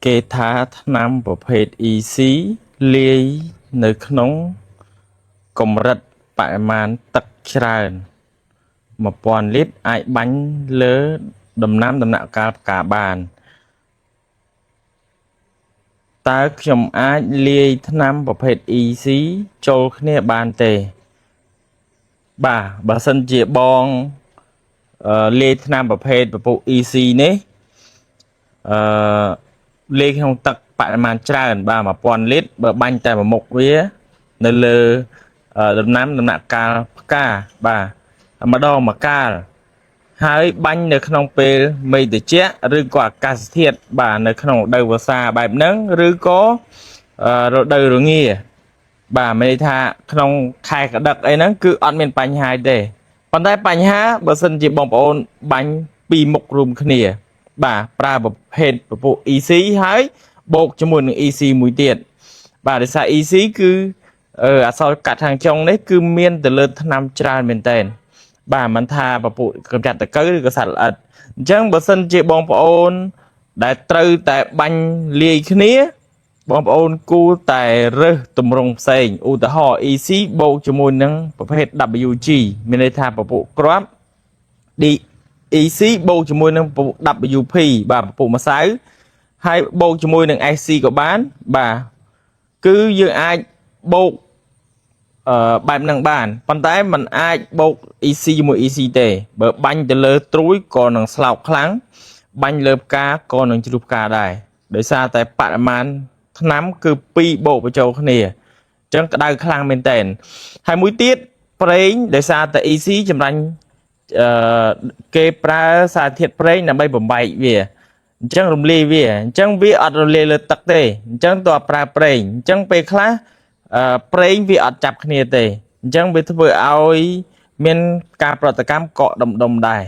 គេថាថ្នាំប្រភេទ EC លាយនៅក្នុងកម្រិតបរិមាណទឹកច្រើន1000លីត្រអាចបាញ់លើដំណាំដំណាក់កាលផ្កាបានតើខ្ញុំអាចលាយថ្នាំប្រភេទ EC ចូលគ្នាបានទេបាទបើសិនជាបងលាយថ្នាំប្រភេទពពុះ EC នេះលាយក្នុងទឹកបរិមាណច្រើនបាទ1000លីត្របើបាញ់តែមួយមុខវានៅលើដំណាំដំណាក់កាលផ្កាបាទម្ដងមួយកាលហើយបាញ់នៅក្នុងពេលមេឃត្រជាក់ឬក៏អាកាសធាតុបាទនៅក្នុងរដូវវស្សាបែបហ្នឹងឬក៏រដូវរងាបាទមានន័យថាក្នុងខែកដឹកអីហ្នឹងគឺអត់មានបញ្ហាទេប៉ុន្តែបញ្ហាបើសិនជាបងប្អូនបាញ់ពីរមុខរួមគ្នាបាទប្រើប្រភេទពពុះ EC ហើយបូកជាមួយនឹង EC មួយទៀតបាទដោយសារ EC គឺអក្សរកាត់ខាងចុងនេះគឺមានទៅលើថ្នាំច្រើនមែនតើបាទមិនថាពពុះកម្ចាត់តកូវឬក៏សត្វល្អិតអញ្ចឹងបើសិនជាបងប្អូនដែលត្រូវតែបាញ់លាយគ្នាបងប្អូនគួរតែរើសទម្រង់ផ្សេងឧទាហរណ៍ EC បូកជាមួយនឹងប្រភេទ WG មានន័យថាពពុះគ្រាប់ EC បូកជាមួយនឹងពពុះ WP បាទពពុះម្សៅហើយបូកជាមួយនឹង SC ក៏បានបាទគឺយើងអាចបូកបែបហ្នឹងបានប៉ុន្តែมันអាចបូក EC ជាមួយ EC ទេបើបាញ់ទៅលើត្រួយក៏នឹងស្លោកខ្លាំងបាញ់លើផ្កាក៏នឹងជ្រុះផ្កាដែរដោយសារតែបរិមាណថ្នាំគឺ2បូកបញ្ចូលគ្នាអញ្ចឹងក្តៅខ្លាំងមែនតើហើយមួយទៀតប្រេងដោយសារតែ EC ចម្រាញ់គេប្រើសារធាតុប្រេងដើម្បីបំបែកវាអញ្ចឹងរំលាយវាអញ្ចឹងវាអត់រលាយលើទឹកទេអញ្ចឹងតើប្រើប្រេងអញ្ចឹងពេលខ្លះប្រេងវាអត់ចាប់គ្នាទេអញ្ចឹងវាធ្វើឲ្យមានការប្រតិកម្មកកដុំដែរ